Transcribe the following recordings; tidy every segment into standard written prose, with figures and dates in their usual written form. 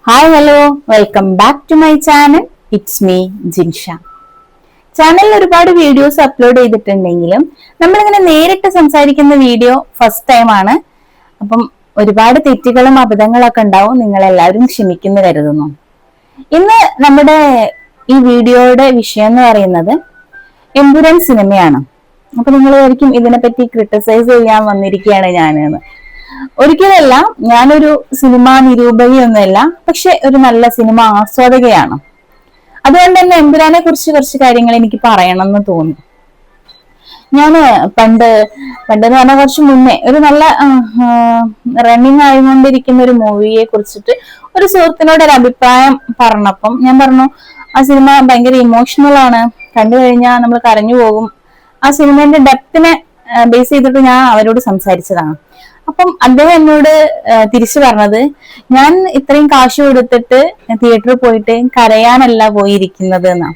Hi hello welcome back to my channel. It's me Jinsha. ചാനലിൽ ഒരുപാട് videos upload ചെയ്തിട്ടുണ്ടെങ്കിലും നമ്മളിങ്ങനെ നേരിട്ട് സംസാരിക്കുന്ന വീഡിയോ ഫസ്റ്റ് ടൈം ആണ്. അപ്പം ഒരുപാട് തെറ്റുകളും അബദ്ധങ്ങളൊക്കെ ഉണ്ടാവും. നിങ്ങൾ എല്ലാവരും ക്ഷമിക്കുന്നു കരുതുന്നു. ഇന്ന് നമ്മുടെ ഈ വീഡിയോയുടെ വിഷയം എന്ന് പറയുന്നത് എമ്പുരാൻ സിനിമയാണ്. അപ്പൊ നിങ്ങൾ വിചാരിക്കും ഇതിനെപ്പറ്റി ക്രിട്ടിസൈസ് ചെയ്യാൻ വന്നിരിക്കുകയാണ് ഞാനെന്ന്. ഒരിക്കലല്ല, ഞാനൊരു സിനിമാ നിരൂപകയൊന്നുമല്ല, പക്ഷെ ഒരു നല്ല സിനിമ ആസ്വാദകയാണ്. അതുകൊണ്ട് തന്നെ എമ്പുരാനെ കുറിച്ച് കുറച്ച് കാര്യങ്ങൾ എനിക്ക് പറയണം എന്ന് തോന്നി. ഞാന് പണ്ട് എന്ന് പറഞ്ഞാൽ കുറച്ച് മുന്നേ ഒരു നല്ല റണ്ണിങ് ആയിക്കൊണ്ടിരിക്കുന്ന ഒരു മൂവിയെ കുറിച്ചിട്ട് ഒരു സുഹൃത്തിനോട് ഒരു അഭിപ്രായം പറഞ്ഞപ്പം ഞാൻ പറഞ്ഞു, ആ സിനിമ ഭയങ്കര ഇമോഷണൽ ആണ്, കണ്ടു കഴിഞ്ഞാൽ നമ്മൾ കരഞ്ഞു പോകും. ആ സിനിമയുടെ ഡെപ്തിനെ ബേസ് ചെയ്തിട്ട് ഞാൻ അവരോട് സംസാരിച്ചതാണ്. അപ്പം അദ്ദേഹം എന്നോട് തിരിച്ചു പറഞ്ഞത്, ഞാൻ ഇത്രയും കാശ് കൊടുത്തിട്ട് തിയേറ്ററിൽ പോയിട്ട് കരയാനല്ല പോയിരിക്കുന്നത് എന്നാ.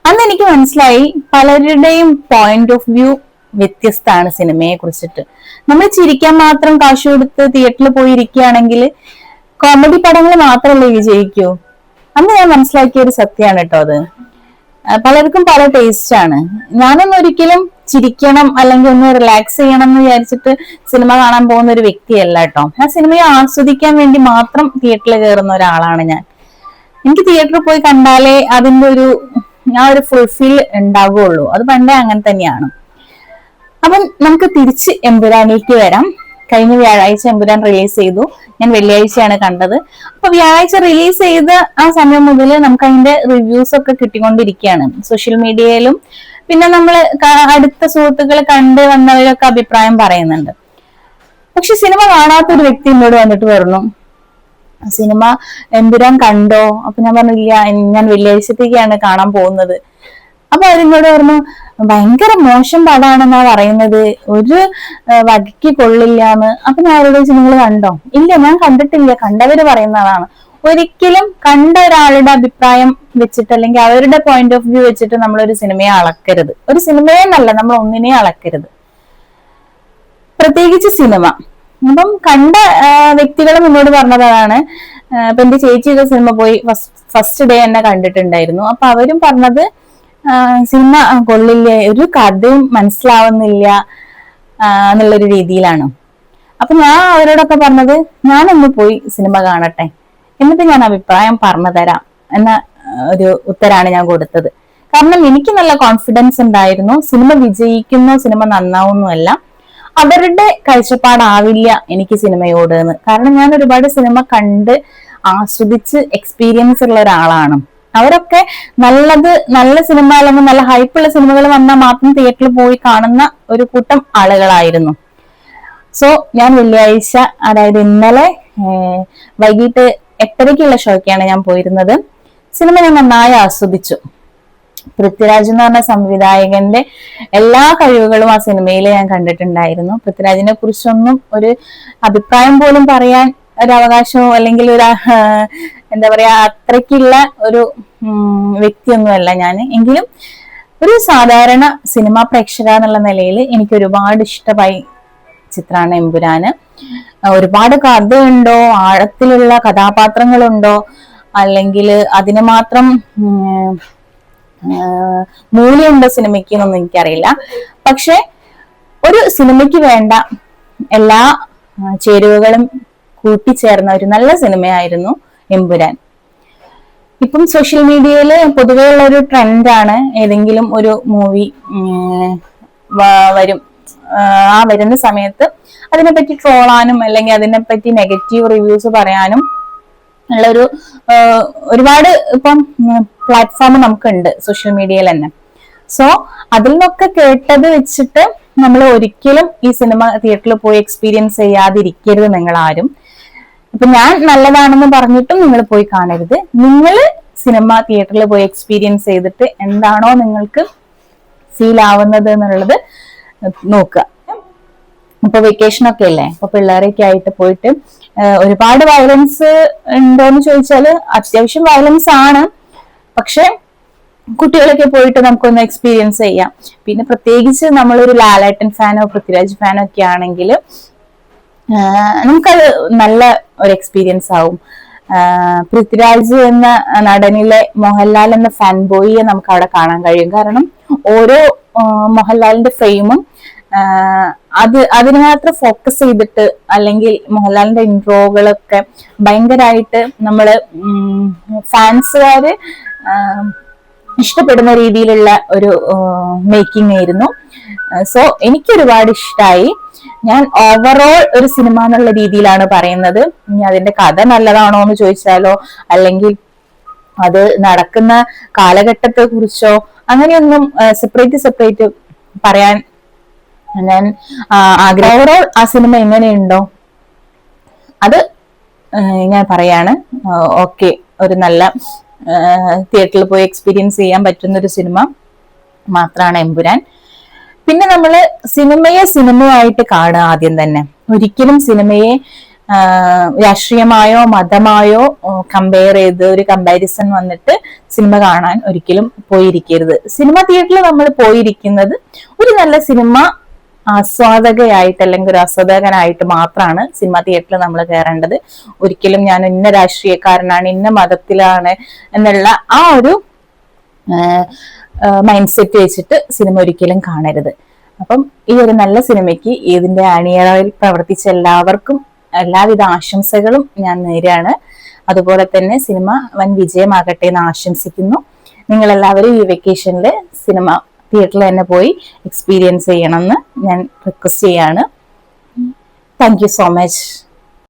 അന്ന് എനിക്ക് മനസ്സിലായി, പലരുടെയും പോയിന്റ് ഓഫ് വ്യൂ വ്യത്യസ്തമാണ് സിനിമയെ കുറിച്ചിട്ട്. നമ്മൾ ചിരിക്കാൻ മാത്രം കാശ് കൊടുത്ത് തിയേറ്ററിൽ പോയിരിക്കുകയാണെങ്കിൽ കോമഡി പടങ്ങൾ മാത്രമല്ലേ വിജയിക്കൂ. അന്ന് ഞാൻ മനസ്സിലാക്കിയ ഒരു സത്യമാണ് കേട്ടോ അത്. പലർക്കും പല ടേസ്റ്റ് ആണ്. ഞാനൊന്നും ഒരിക്കലും ചിരിക്കണം അല്ലെങ്കിൽ ഒന്ന് റിലാക്സ് ചെയ്യണം എന്ന് വിചാരിച്ചിട്ട് സിനിമ കാണാൻ പോകുന്ന ഒരു വ്യക്തിയല്ല കേട്ടോ. ആ സിനിമയെ ആസ്വദിക്കാൻ വേണ്ടി മാത്രം തിയേറ്ററിൽ കയറുന്ന ഒരാളാണ് ഞാൻ. എനിക്ക് തിയേറ്ററിൽ പോയി കണ്ടാലേ അതിന്റെ ഒരു ഫുൾഫിൽ ഉണ്ടാവുകയുള്ളൂ. അത് പണ്ടേ അങ്ങനെ തന്നെയാണ്. അപ്പം നമുക്ക് തിരിച്ച് എമ്പുരാനിലേക്ക് വരാം. കഴിഞ്ഞ വ്യാഴാഴ്ച എമ്പുരാൻ റിലീസ് ചെയ്തു. ഞാൻ വെള്ളിയാഴ്ചയാണ് കണ്ടത്. അപ്പൊ വ്യാഴാഴ്ച റിലീസ് ചെയ്ത ആ സമയം മുതൽ നമുക്ക് അതിന്റെ റിവ്യൂസ് ഒക്കെ കിട്ടിക്കൊണ്ടിരിക്കുകയാണ് സോഷ്യൽ മീഡിയയിലും. പിന്നെ നമ്മൾ അടുത്ത സുഹൃത്തുക്കൾ കണ്ട് വന്നവരൊക്കെ അഭിപ്രായം പറയുന്നുണ്ട്. പക്ഷെ സിനിമ കാണാത്തൊരു വ്യക്തി എന്നോട് വന്നിട്ട് പറഞ്ഞു, സിനിമ എമ്പുരാൻ കണ്ടോ? അപ്പൊ ഞാൻ പറഞ്ഞു, ഇല്ല, ഞാൻ വെള്ളിയാഴ്ചത്തേക്കാണ് കാണാൻ പോകുന്നത്. അപ്പൊ അവരെന്നോട് പറഞ്ഞു, ഭയങ്കര മോശം പടാണെന്നാ പറയുന്നത്, ഒരു വകയ്ക്ക് കൊള്ളില്ലാന്ന്. അപ്പൊ ഞാൻ അവരോട് ചോദിച്ചു, നിങ്ങൾ കണ്ടോ? ഇല്ല, ഞാൻ കണ്ടിട്ടില്ല, കണ്ടവര് പറയുന്നതാണ്. ഒരിക്കലും കണ്ട ഒരാളുടെ അഭിപ്രായം വെച്ചിട്ട് അല്ലെങ്കിൽ അവരുടെ പോയിന്റ് ഓഫ് വ്യൂ വെച്ചിട്ട് നമ്മളൊരു സിനിമയെ അളക്കരുത്. ഒരു സിനിമയെ നല്ല നമ്മൾ ഒന്നിനെയും അളക്കരുത്, പ്രത്യേകിച്ച് സിനിമ. അപ്പം കണ്ട വ്യക്തികൾ മുന്നോട്ട് പറഞ്ഞതാണ്. ഇപ്പൊ എന്റെ ചേച്ചിയുടെ സിനിമ പോയി ഫസ്റ്റ് ഡേ എന്നെ കണ്ടിട്ടുണ്ടായിരുന്നു. അപ്പൊ അവരും പറഞ്ഞത്, സിനിമ കൊള്ളില്ല, ഒരു കഥയും മനസ്സിലാവുന്നില്ല എന്നുള്ളൊരു രീതിയിലാണ്. അപ്പൊ ഞാൻ അവരോടൊക്കെ പറഞ്ഞത്, ഞാനൊന്ന് പോയി സിനിമ കാണട്ടെ, എന്നിട്ട് ഞാൻ അഭിപ്രായം പറഞ്ഞു തരാം എന്ന ഒരു ഉത്തരാണ് ഞാൻ കൊടുത്തത്. കാരണം എനിക്ക് നല്ല കോൺഫിഡൻസ് ഉണ്ടായിരുന്നു, സിനിമ വിജയിക്കുന്നോ സിനിമ നന്നാവുന്നല്ല, അവരുടെ കാഴ്ചപ്പാടാവില്ല എനിക്ക് സിനിമയോട് എന്ന്. കാരണം ഞാൻ ഒരുപാട് സിനിമ കണ്ട് ആസ്വദിച്ച് എക്സ്പീരിയൻസ് ഉള്ള ഒരാളാണ്. അവരൊക്കെ നല്ല സിനിമ അല്ലെങ്കിൽ നല്ല ഹൈപ്പുള്ള സിനിമകൾ വന്നാൽ മാത്രം തിയേറ്ററിൽ പോയി കാണുന്ന ഒരു കൂട്ടം ആളുകളായിരുന്നു. സോ ഞാൻ വെള്ളിയാഴ്ച, അതായത് ഇന്നലെ വൈകിട്ട് 8:30ക്കുള്ള ഷോയ്ക്കാണ് ഞാൻ പോയിരുന്നത്. സിനിമ ഞാൻ നന്നായി ആസ്വദിച്ചു. പൃഥ്വിരാജ് എന്ന് പറഞ്ഞ സംവിധായകന്റെ എല്ലാ കഴിവുകളും ആ സിനിമയിൽ ഞാൻ കണ്ടിട്ടുണ്ടായിരുന്നു. പൃഥ്വിരാജിനെ കുറിച്ചൊന്നും ഒരു അഭിപ്രായം പോലും പറയാൻ ഒരു അവകാശമോ അല്ലെങ്കിൽ ഒരു എന്താ പറയാ അത്രയ്ക്കുള്ള ഒരു വ്യക്തിയൊന്നുമല്ല ഞാൻ. എങ്കിലും ഒരു സാധാരണ സിനിമാ പ്രേക്ഷക എന്നുള്ള നിലയിൽ എനിക്ക് ഒരുപാട് ഇഷ്ടമായി ചിത്രമാണ് എമ്പുരാന്. ഒരുപാട് കഥയുണ്ടോ, ആഴത്തിലുള്ള കഥാപാത്രങ്ങളുണ്ടോ, അല്ലെങ്കിൽ അതിന് മാത്രം മൂല്യമുണ്ടോ സിനിമയ്ക്ക് എന്നൊന്നും എനിക്കറിയില്ല. പക്ഷെ ഒരു സിനിമയ്ക്ക് വേണ്ട എല്ലാ ചേരുവകളും കൂട്ടിച്ചേർന്ന ഒരു നല്ല സിനിമയായിരുന്നു എമ്പുരാൻ. ഇപ്പം സോഷ്യൽ മീഡിയയിൽ പൊതുവേ ഉള്ള ഒരു ട്രെൻഡാണ്, ഏതെങ്കിലും ഒരു മൂവി വരും, ആ വരുന്ന സമയത്ത് അതിനെപ്പറ്റി ട്രോളാനും അല്ലെങ്കിൽ അതിനെപ്പറ്റി നെഗറ്റീവ് റിവ്യൂസ് പറയാനും ഉള്ളൊരു ഒരുപാട് ഇപ്പം പ്ലാറ്റ്ഫോം നമുക്കുണ്ട് സോഷ്യൽ മീഡിയയിൽ തന്നെ. സോ അതിൽ നിന്നൊക്കെ കേട്ടത് വെച്ചിട്ട് നമ്മൾ ഒരിക്കലും ഈ സിനിമ തിയേറ്ററിൽ പോയി എക്സ്പീരിയൻസ് ചെയ്യാതിരിക്കരുത് നിങ്ങൾ ആരും. ഇപ്പൊ ഞാൻ നല്ലതാണെന്ന് പറഞ്ഞിട്ടും നിങ്ങൾ പോയി കാണരുത്. നിങ്ങൾ സിനിമ തിയേറ്ററിൽ പോയി എക്സ്പീരിയൻസ് ചെയ്തിട്ട് എന്താണോ നിങ്ങൾക്ക് ഫീൽ ആവുന്നത് എന്നുള്ളത് നോക്കുക. ഇപ്പൊ വെക്കേഷൻ ഒക്കെ അല്ലേ, അപ്പൊ പിള്ളേരൊക്കെ ആയിട്ട് പോയിട്ട് ഒരുപാട് വയലൻസ് ഉണ്ടോന്ന് ചോദിച്ചാല് അത്യാവശ്യം വയലൻസ് ആണ്. പക്ഷെ കുട്ടികളൊക്കെ പോയിട്ട് നമുക്കൊന്ന് എക്സ്പീരിയൻസ് ചെയ്യാം. പിന്നെ പ്രത്യേകിച്ച് നമ്മളൊരു ലാലേട്ടൻ ഫാനോ പൃഥ്വിരാജ് ഫാനോ ഒക്കെ ആണെങ്കിൽ നമുക്കത് നല്ല ഒരു എക്സ്പീരിയൻസ് ആവും. പൃഥ്വിരാജ് എന്ന നടനിലെ മോഹൻലാൽ എന്ന ഫാൻ ബോയിയെ നമുക്ക് അവിടെ കാണാൻ കഴിയും. കാരണം ഓരോ മോഹൻലാലിന്റെ ഫ്രെയിമും അതിന് മാത്രം ഫോക്കസ് ചെയ്തിട്ട്, അല്ലെങ്കിൽ മോഹൻലാലിന്റെ ഇൻട്രോകളൊക്കെ ഭയങ്കരമായിട്ട് നമ്മള് ഫാൻസുകാര് ഇഷ്ടപ്പെടുന്ന രീതിയിലുള്ള ഒരു മേക്കിംഗ് ആയിരുന്നു. സോ എനിക്ക് ഒരുപാട് ഇഷ്ടമായി. ഞാൻ ഓവറോൾ ഒരു സിനിമ എന്നുള്ള രീതിയിലാണ് പറയുന്നത്. ഇനി അതിന്റെ കഥ നല്ലതാണോ എന്ന് ചോദിച്ചാലോ, അല്ലെങ്കിൽ അത് നടക്കുന്ന കാലഘട്ടത്തെ കുറിച്ചോ അങ്ങനെയൊന്നും സെപ്പറേറ്റ് പറയാൻ ഞാൻ ഓവറോൾ ആ സിനിമ എങ്ങനെയുണ്ടോ അത് ഞാൻ പറയാണ്. ഓക്കെ, ഒരു നല്ല തിയേറ്ററിൽ പോയി എക്സ്പീരിയൻസ് ചെയ്യാൻ പറ്റുന്ന ഒരു സിനിമ മാത്രമാണ് എമ്പുരാൻ. പിന്നെ നമ്മള് സിനിമയായിട്ട് കാണുക ആദ്യം തന്നെ. ഒരിക്കലും സിനിമയെ രാഷ്ട്രീയമായോ മതമായോ കമ്പയർ ചെയ്ത് ഒരു കമ്പാരിസൺ വന്നിട്ട് സിനിമ കാണാൻ ഒരിക്കലും പോയിരിക്കരുത്. സിനിമ തിയേറ്ററിൽ നമ്മൾ പോയിരിക്കുന്നത് ഒരു നല്ല സിനിമ ആസ്വാദകയായിട്ട് അല്ലെങ്കിൽ ഒരു ആസ്വാദകനായിട്ട് മാത്രമാണ് സിനിമ തിയേറ്ററിൽ നമ്മൾ കയറേണ്ടത്. ഒരിക്കലും ഞാൻ ഇന്ന രാഷ്ട്രീയക്കാരനാണ്, ഇന്ന മതത്തിലാണ് എന്നുള്ള ആ ഒരു മൈൻഡ് സെറ്റ് വെച്ചിട്ട് സിനിമ ഒരിക്കലും കാണരുത്. അപ്പം ഈ ഒരു നല്ല സിനിമയ്ക്ക് ഇതിന്റെ അണിയറയിൽ പ്രവർത്തിച്ച എല്ലാവർക്കും എല്ലാവിധ ആശംസകളും ഞാൻ നേരാണ്. അതുപോലെ തന്നെ സിനിമ വൻ വിജയമാകട്ടെ എന്ന് ആശംസിക്കുന്നു. നിങ്ങൾ എല്ലാവരും ഈ വെക്കേഷനിൽ സിനിമ തിയേറ്ററിൽ തന്നെ പോയി എക്സ്പീരിയൻസ് ചെയ്യണമെന്ന് ഞാൻ റിക്വസ്റ്റ് ചെയ്യാണ്. Thank you so much.